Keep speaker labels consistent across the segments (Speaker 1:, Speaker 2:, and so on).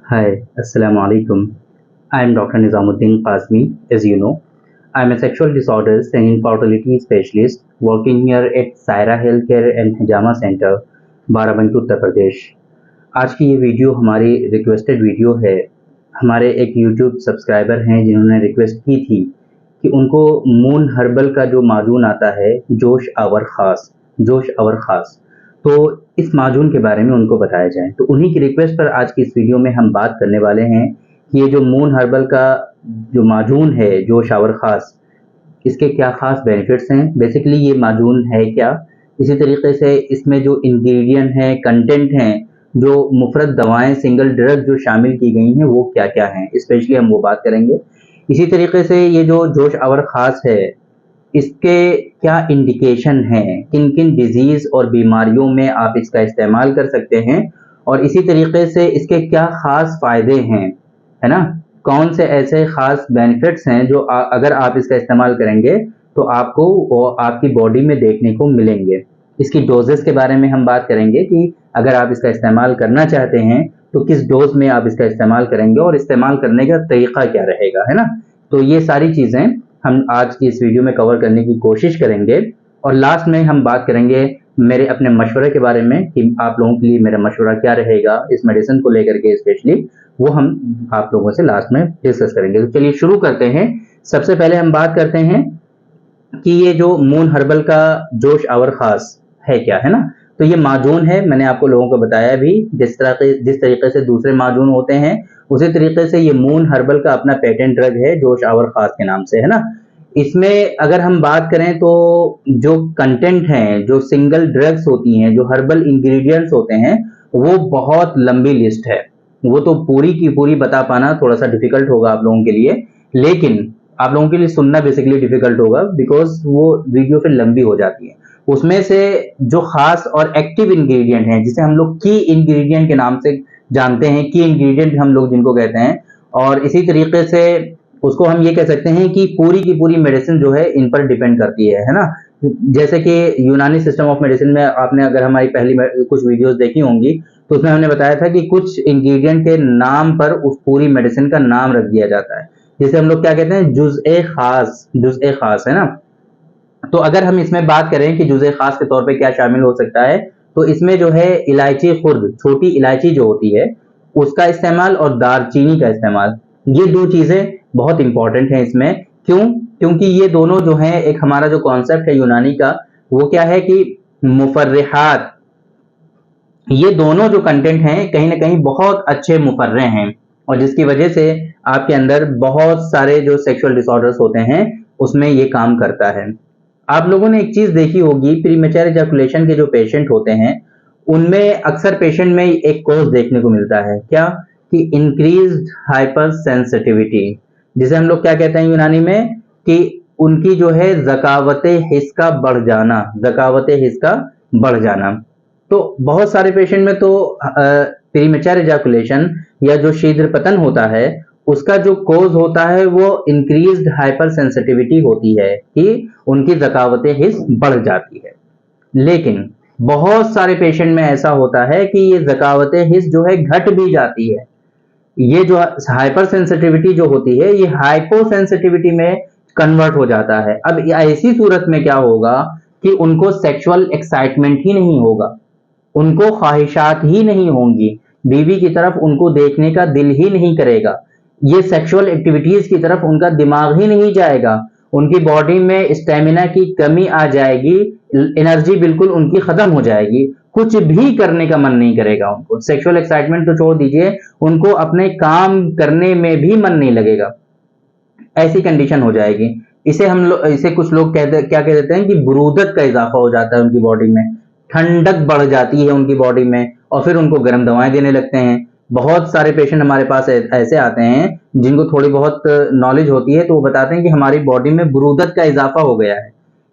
Speaker 1: Hi, Assalamu alaikum. I am Dr. Nizamuddin Qasmi. As you know, I am a sexual disorders and infertility specialist working here at Saira Healthcare and Hijama Center, Barabanki Uttar Pradesh. आज की ये video हमारी requested video है। हमारे एक YouTube subscriber हैं जिन्होंने request की थी कि उनको मून हर्बल का जो माजून आता है जोश आवर खास, तो इस माजून के बारे में उनको बताया जाए। तो उन्हीं की रिक्वेस्ट पर आज की इस वीडियो में हम बात करने वाले हैं कि ये जो मून हर्बल का जो माजून है जोश आवर खास, इसके क्या खास बेनिफिट्स हैं, बेसिकली ये माजून है क्या, इसी तरीके से इसमें जो इंग्रेडिएंट हैं, कंटेंट हैं, जो मुफरत दवाएं, सिंगल ड्रग जो शामिल की गई हैं वो क्या क्या हैं, स्पेशली हम वो बात करेंगे। इसी तरीके से ये जो जोश आवर खास है, इसके क्या इंडिकेशन हैं, किन किन डिजीज और बीमारियों में आप इसका इस्तेमाल कर सकते हैं, और इसी तरीके से इसके क्या खास फायदे हैं, है ना, कौन से ऐसे खास बेनिफिट्स हैं जो अगर आप इसका इस्तेमाल करेंगे तो आपको और आपकी बॉडी में देखने को मिलेंगे। इसकी डोजेस के बारे में हम बात करेंगे कि अगर आप इसका इस्तेमाल करना चाहते हैं तो किस डोज में आप इसका इस्तेमाल करेंगे और इस्तेमाल करने का तरीका क्या रहेगा, है ना। तो ये सारी चीजें हम आज की इस वीडियो में कवर करने की कोशिश करेंगे, और लास्ट में हम बात करेंगे मेरे अपने मशवरे के बारे में कि आप लोगों के लिए मेरा मशवरा क्या रहेगा इस मेडिसिन को लेकर के, स्पेशली वो हम आप लोगों से लास्ट में डिस्कस करेंगे। तो चलिए शुरू करते हैं। सबसे पहले हम बात करते हैं कि ये जो मून हर्बल का जोश आवर खास है क्या, है ना। तो ये माजून है, मैंने आपको लोगों को बताया भी, जिस तरीके से दूसरे माजून होते हैं उसी तरीके से ये मून हर्बल का अपना पेटेंट ड्रग है जोश आवर खास के नाम से, है ना। इसमें अगर हम बात करें तो जो कंटेंट हैं, जो सिंगल ड्रग्स होती हैं, जो हर्बल इंग्रेडिएंट्स होते हैं, वो बहुत लंबी लिस्ट है। वो तो पूरी की पूरी बता पाना थोड़ा सा डिफिकल्ट होगा आप लोगों के लिए, लेकिन आप लोगों के लिए सुनना बेसिकली डिफिकल्ट होगा, बिकॉज वो वीडियो फिर लंबी हो जाती है। उसमें से जो खास और एक्टिव इंग्रेडिएंट हैं, जिसे हम लोग की इंग्रेडिएंट के नाम से जानते हैं, की इंग्रेडिएंट हम लोग जिनको कहते हैं, और इसी तरीके से उसको हम ये कह सकते हैं कि पूरी की पूरी मेडिसिन जो है इन पर डिपेंड करती है ना। जैसे कि यूनानी सिस्टम ऑफ मेडिसिन में आपने अगर हमारी पहली कुछ वीडियोस देखी होंगी तो उसमें हमने बताया था कि कुछ इंग्रेडिएंट के नाम पर उस पूरी मेडिसिन का नाम रख दिया जाता है, जिसे हम लोग क्या कहते हैं, जुज़ ए खास, है ना। तो अगर हम इसमें बात करें कि जुज़े खास के तौर पे क्या शामिल हो सकता है, तो इसमें जो है इलायची खुर्द, छोटी इलायची जो होती है, उसका इस्तेमाल और दालचीनी का इस्तेमाल, ये दो चीजें बहुत इंपॉर्टेंट हैं इसमें। क्यों? क्योंकि ये दोनों जो हैं, एक हमारा जो कॉन्सेप्ट है यूनानी का, वो क्या है कि मुफर्रिहात, ये दोनों जो कंटेंट हैं कहीं ना कहीं बहुत अच्छे मुफर्रे हैं, और जिसकी वजह से आपके अंदर बहुत सारे जो सेक्सुअल डिसऑर्डर्स होते हैं उसमें ये काम करता है। आप लोगों ने एक चीज देखी होगी, प्रीमेच्योर इजैकुलेशन के जो पेशेंट होते हैं उनमें अक्सर पेशेंट में एक कॉज देखने को मिलता है, क्या कि इंक्रीज्ड हाइपर सेंसिटिविटी, जिसे हम लोग क्या कहते हैं यूनानी में, कि उनकी जो है ज़कावत हिस्स का बढ़ जाना। तो बहुत सारे पेशेंट में तो प्रीमेच्योर इजैकुलेशन या जो शीघ्र पतन होता है उसका जो कोज होता है वो इंक्रीज्ड हाइपर सेंसिटिविटी होती है कि उनकी ज़कावत हिस्स बढ़ जाती है। लेकिन बहुत सारे पेशेंट में ऐसा होता है कि ये ज़कावत हिस्स जो है घट भी जाती है। ये जो हाइपर सेंसिटिविटी जो होती है ये हाइपो सेंसिटिविटी में कन्वर्ट हो जाता है। अब ऐसी सूरत में क्या होगा कि उनको सेक्सुअल एक्साइटमेंट ही नहीं होगा, उनको ख्वाहिशात ही नहीं होंगी, बीवी की तरफ उनको देखने का दिल ही नहीं करेगा, ये सेक्सुअल एक्टिविटीज की तरफ उनका दिमाग ही नहीं जाएगा, उनकी बॉडी में स्टेमिना की कमी आ जाएगी, एनर्जी बिल्कुल उनकी खत्म हो जाएगी, कुछ भी करने का मन नहीं करेगा, उनको सेक्सुअल एक्साइटमेंट तो छोड़ दीजिए, उनको अपने काम करने में भी मन नहीं लगेगा। ऐसी कंडीशन हो जाएगी। इसे कुछ लोग क्या कह देते हैं कि बुरूदत का इजाफा हो जाता है उनकी बॉडी में, ठंडक बढ़ जाती है उनकी बॉडी में, और फिर उनको गर्म दवाएं देने लगते हैं। बहुत सारे पेशेंट हमारे पास ऐसे आते हैं जिनको थोड़ी बहुत नॉलेज होती है, तो वो बताते हैं कि हमारी बॉडी में बुरूदत का इजाफा हो गया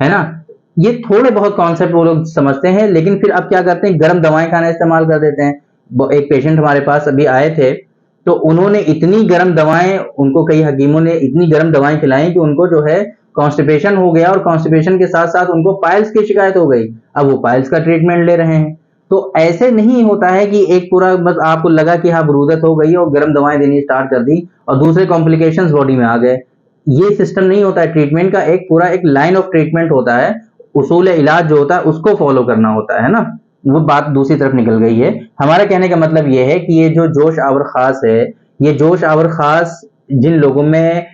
Speaker 1: है ना। ये थोड़े बहुत कॉन्सेप्ट वो लोग समझते हैं, लेकिन फिर अब क्या करते हैं, गर्म दवाएं खाना इस्तेमाल कर देते हैं। एक पेशेंट हमारे पास अभी आए थे, तो उन्होंने इतनी गर्म दवाएं, उनको कई हकीमों ने इतनी गर्म दवाएं खिलाई कि उनको जो है कॉन्स्टिपेशन हो गया, और कॉन्स्टिपेशन के साथ साथ उनको पाइल्स की शिकायत हो गई। अब वो पाइल्स का ट्रीटमेंट ले रहे हैं। तो ऐसे नहीं होता है कि एक पूरा बस आपको लगा कि हाँ बरूदत हो गई और गर्म दवाएं देनी स्टार्ट कर दी और दूसरे कॉम्प्लिकेशंस बॉडी में आ गए। ये सिस्टम नहीं होता है। ट्रीटमेंट का एक पूरा एक लाइन ऑफ ट्रीटमेंट होता है, उसूल इलाज जो होता है उसको फॉलो करना होता है ना। वो बात दूसरी तरफ निकल गई है। हमारा कहने का मतलब ये है कि ये जो जोश आवर खास है, ये जोश आवर खास जिन लोगों में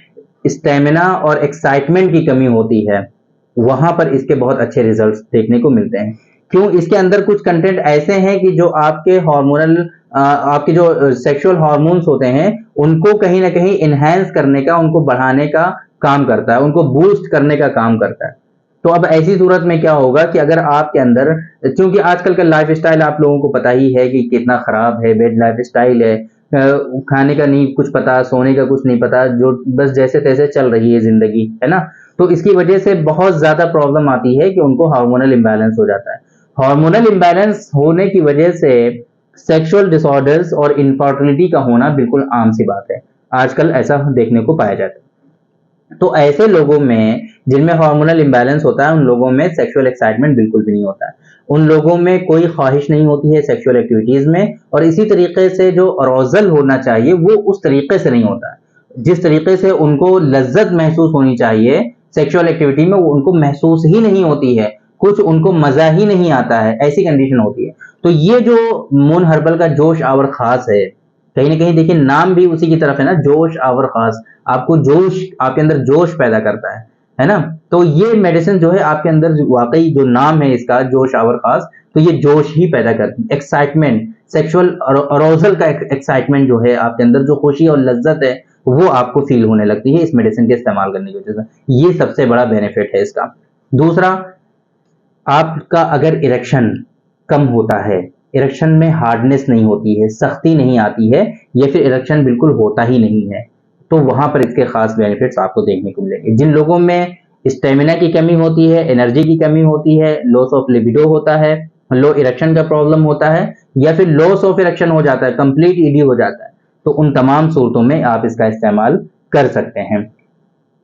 Speaker 1: स्टेमिना और एक्साइटमेंट की कमी होती है, वहां पर इसके बहुत अच्छे रिजल्ट्स देखने को मिलते हैं। क्यों? इसके अंदर कुछ कंटेंट ऐसे हैं कि जो आपके हार्मोनल आपके जो सेक्सुअल हार्मोन्स होते हैं उनको कहीं ना कहीं इनहेंस करने का, उनको बढ़ाने का काम करता है, उनको बूस्ट करने का काम करता है। तो अब ऐसी सूरत में क्या होगा कि अगर आपके अंदर, क्योंकि आजकल का लाइफ स्टाइल आप लोगों को पता ही है कि कितना खराब है, बेड लाइफ स्टाइल है, खाने का नहीं कुछ पता, सोने का कुछ नहीं पता, जो बस जैसे तैसे चल रही है जिंदगी, है ना। तो इसकी वजह से बहुत ज्यादा प्रॉब्लम आती है कि उनको हार्मोनल इम्बैलेंस हो जाता है। हार्मोनल इम्बैलेंस होने की वजह से सेक्सुअल डिसऑर्डर्स और इनफर्टिलिटी का होना बिल्कुल आम सी बात है। आजकल ऐसा देखने को पाया जाता है। तो ऐसे लोगों में जिनमें हार्मोनल इम्बैलेंस होता है, उन लोगों में सेक्सुअल एक्साइटमेंट बिल्कुल भी नहीं होता है। उन लोगों में कोई ख्वाहिश नहीं होती है सेक्सुअल एक्टिविटीज में, और इसी तरीके से जो अरोजल होना चाहिए वो उस तरीके से नहीं होता है। जिस तरीके से उनको लज्जत महसूस होनी चाहिए सेक्सुअल एक्टिविटी में, वो उनको महसूस ही नहीं होती है। कुछ उनको मजा ही नहीं आता है, ऐसी कंडीशन होती है। तो ये जो मून हर्बल का जोश आवर खास है, कहीं ना कहीं देखिए नाम भी उसी की तरफ है ना, जोश आवर खास। आपको जोश, आपके अंदर जोश पैदा करता है ना। तो ये मेडिसिन जो है आपके अंदर वाकई जो नाम है इसका जोश आवर खास, तो ये जोश ही पैदा करती है, एक्साइटमेंट, सेक्सुअल अरोजल का एक्साइटमेंट जो है आपके अंदर, जो खुशी और लज्जत है वो आपको फील होने लगती है इस मेडिसिन के इस्तेमाल करने की वजह से। ये सबसे बड़ा बेनिफिट है इसका। दूसरा, आपका अगर इरेक्शन कम होता है, इरेक्शन में हार्डनेस नहीं होती है, सख्ती नहीं आती है, या फिर इरेक्शन बिल्कुल होता ही नहीं है, तो वहां पर इसके खास बेनिफिट्स आपको देखने को मिलेंगे। जिन लोगों में स्टेमिना की कमी होती है, एनर्जी की कमी होती है, लॉस ऑफ लिबिडो होता है, लो इरेक्शन का प्रॉब्लम होता है, या फिर लॉस ऑफ इरेक्शन हो जाता है, कंप्लीट ईडी हो जाता है, तो उन तमाम सूरतों में आप इसका इस्तेमाल कर सकते हैं।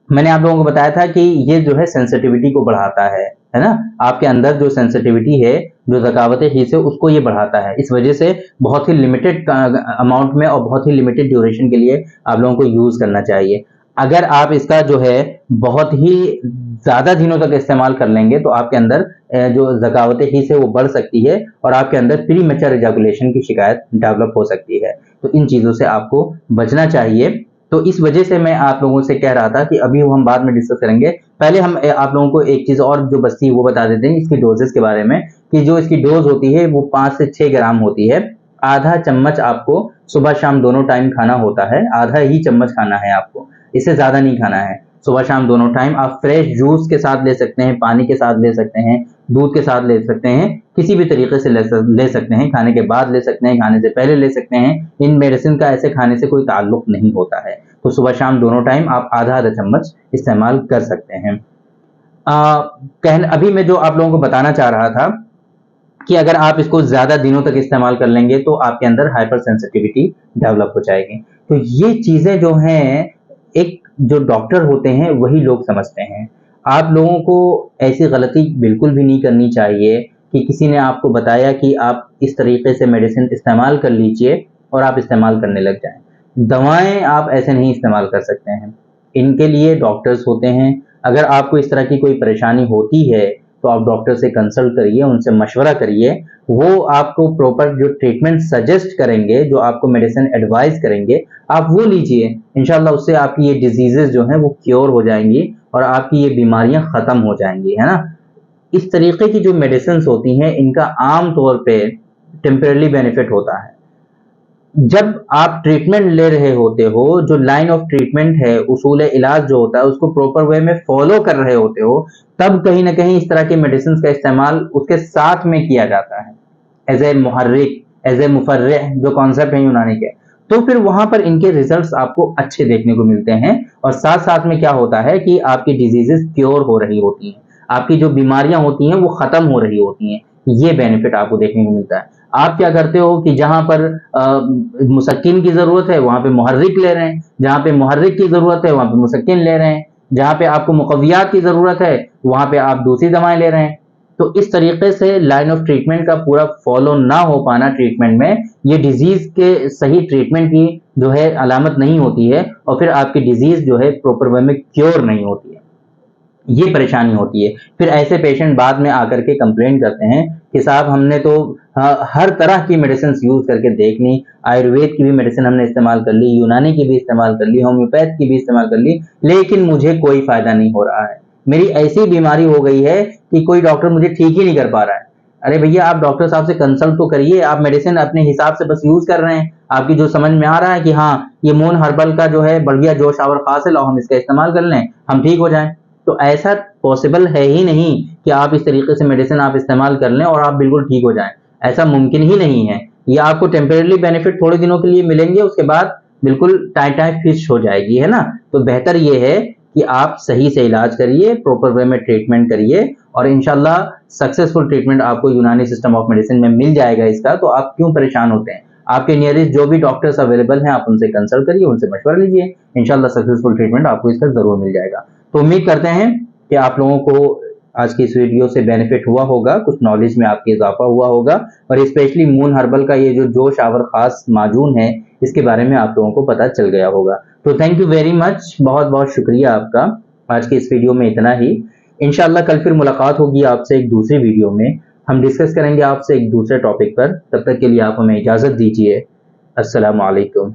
Speaker 1: मैंने आप लोगों को बताया था कि ये जो है सेंसिटिविटी को बढ़ाता है ना। आपके अंदर जो सेंसिटिविटी है, जो ज़कावत हिस्से, उसको ये बढ़ाता है। इस वजह से बहुत ही लिमिटेड अमाउंट में और बहुत ही लिमिटेड ड्यूरेशन के लिए आप लोगों को यूज करना चाहिए। अगर आप इसका जो है बहुत ही ज्यादा दिनों तक इस्तेमाल कर लेंगे तो आपके अंदर जो ज़कावत हिस्से वो बढ़ सकती है और आपके अंदर प्री मैच्योर इजैकुलेशन की शिकायत डेवलप हो सकती है। तो इन चीजों से आपको बचना चाहिए। तो इस वजह से मैं आप लोगों से कह रहा था कि अभी हम बाद में डिस्कस करेंगे, पहले हम आप लोगों को एक चीज और जो बचती है वो बता देते हैं इसकी डोजेस के बारे में, कि जो इसकी डोज होती है वो 5 से 6 ग्राम होती है। आधा चम्मच आपको सुबह शाम दोनों टाइम खाना होता है, आधा ही चम्मच खाना है आपको, इससे ज्यादा नहीं खाना है। सुबह शाम दोनों टाइम आप फ्रेश जूस के साथ ले सकते हैं, पानी के साथ ले सकते हैं, दूध के साथ ले सकते हैं, किसी भी तरीके से ले सकते हैं, खाने के बाद ले सकते हैं, खाने से पहले ले सकते हैं। इन मेडिसिन का ऐसे खाने से कोई ताल्लुक नहीं होता है। तो सुबह शाम दोनों टाइम आप आधा आधा चम्मच इस्तेमाल कर सकते हैं। अभी मैं जो आप लोगों को बताना चाह रहा था कि अगर आप इसको ज्यादा दिनों तक इस्तेमाल कर लेंगे तो आपके अंदर हाइपर सेंसिटिविटी डेवलप हो जाएगी। तो ये चीजें जो हैं, एक जो डॉक्टर होते हैं वही लोग समझते हैं। आप लोगों को ऐसी गलती बिल्कुल भी नहीं करनी चाहिए कि किसी ने आपको बताया कि आप इस तरीके से मेडिसिन इस्तेमाल कर लीजिए और आप इस्तेमाल करने लग जाएं। दवाएं आप ऐसे नहीं इस्तेमाल कर सकते हैं, इनके लिए डॉक्टर्स होते हैं। अगर आपको इस तरह की कोई परेशानी होती है तो आप डॉक्टर से कंसल्ट करिए, उनसे मशवरा करिए, वो आपको प्रॉपर जो ट्रीटमेंट सजेस्ट करेंगे, जो आपको मेडिसिन एडवाइस करेंगे, आप वो लीजिए। इंशाल्लाह उससे आपकी ये डिजीजेस जो हैं वो क्योर हो जाएंगी और आपकी ये बीमारियां खत्म हो जाएंगी, है ना। इस तरीके की जो मेडिसिन होती हैं इनका आम तौर पे टेम्परेरी बेनिफिट होता है। जब आप ट्रीटमेंट ले रहे होते हो, जो लाइन ऑफ ट्रीटमेंट है, उसूल इलाज जो होता है उसको प्रॉपर वे में फॉलो कर रहे होते हो, तब कहीं ना कहीं इस तरह के मेडिसिन का इस्तेमाल उसके साथ में किया जाता है, एज ए मुहर्रिक, एज ए मुफर्रिह, जो कॉन्सेप्ट है यूनानी के। तो फिर वहां पर इनके रिजल्ट्स आपको अच्छे देखने को मिलते हैं, और साथ साथ में क्या होता है कि आपकी डिजीजेस क्योर हो रही होती हैं, आपकी जो बीमारियां होती हैं वो खत्म हो रही होती हैं। ये बेनिफिट आपको देखने को मिलता है। आप क्या करते हो कि जहां पर मुसक्किन की जरूरत है वहां पे मुहर्रिक ले रहे हैं, जहां पे मुहर्रिक की जरूरत है वहां पे मुसक्किन ले रहे हैं, जहां पे आपको मुकव्वियात की जरूरत है वहां पे आप दूसरी दवाएं ले रहे हैं। तो इस तरीके से लाइन ऑफ ट्रीटमेंट का पूरा फॉलो ना हो पाना ट्रीटमेंट में, ये डिजीज के सही ट्रीटमेंट की जो है अलामत नहीं होती है, और फिर आपकी डिजीज जो है प्रॉपर वे में क्योर नहीं होती है, ये परेशानी होती है। फिर ऐसे पेशेंट बाद में आकर के कंप्लेन करते हैं कि साहब हमने तो हर तरह की मेडिसिन यूज करके देख ली, आयुर्वेद की भी मेडिसिन हमने इस्तेमाल कर ली, यूनानी की भी इस्तेमाल कर ली, होम्योपैथ की भी इस्तेमाल कर ली, लेकिन मुझे कोई फायदा नहीं हो रहा है। मेरी ऐसी बीमारी हो गई है कि कोई डॉक्टर मुझे ठीक ही नहीं कर पा रहा है। अरे भैया, आप डॉक्टर साहब से कंसल्ट तो करिए, आप मेडिसिन अपने हिसाब से बस यूज कर रहे हैं, आपकी जो समझ में आ रहा है कि हाँ ये मून हर्बल का जो है बढ़िया जोश आवर खास है, लो हम इसका इस्तेमाल कर लें, हम ठीक हो जाएं। तो ऐसा पॉसिबल है ही नहीं कि आप इस तरीके से मेडिसिन आप इस्तेमाल कर लें और आप बिल्कुल ठीक हो जाएं, ऐसा मुमकिन ही नहीं है। ये आपको टेम्परेरी बेनिफिट थोड़े दिनों के लिए मिलेंगे, उसके बाद बिल्कुल टाइट फिश हो जाएगी, है ना। तो बेहतर ये है कि आप सही से इलाज करिए, प्रॉपर वे में ट्रीटमेंट करिए, और इंशाल्लाह सक्सेसफुल ट्रीटमेंट आपको यूनानी सिस्टम ऑफ मेडिसिन में मिल जाएगा इसका। तो आप क्यों परेशान होते हैं? आपके नियरेस्ट जो भी डॉक्टर्स अवेलेबल हैं, आप उनसे कंसल्ट करिए, उनसे मशवरा लीजिए, इंशाल्लाह सक्सेसफुल ट्रीटमेंट आपको इसका जरूर मिल जाएगा। तो उम्मीद करते हैं कि आप लोगों को आज की इस वीडियो से बेनिफिट हुआ होगा, कुछ नॉलेज में आपके इजाफा हुआ होगा, और स्पेशली मून हर्बल का ये जो जोश आवर खास माजून है, इसके बारे में आप लोगों को पता चल गया होगा। तो थैंक यू वेरी मच, बहुत बहुत शुक्रिया आपका। आज के इस वीडियो में इतना ही। इंशाल्लाह कल फिर मुलाकात होगी आपसे एक दूसरी वीडियो में, हम डिस्कस करेंगे आपसे एक दूसरे टॉपिक पर। तब तक के लिए आप हमें इजाजत दीजिए। अस्सलाम वालेकुम।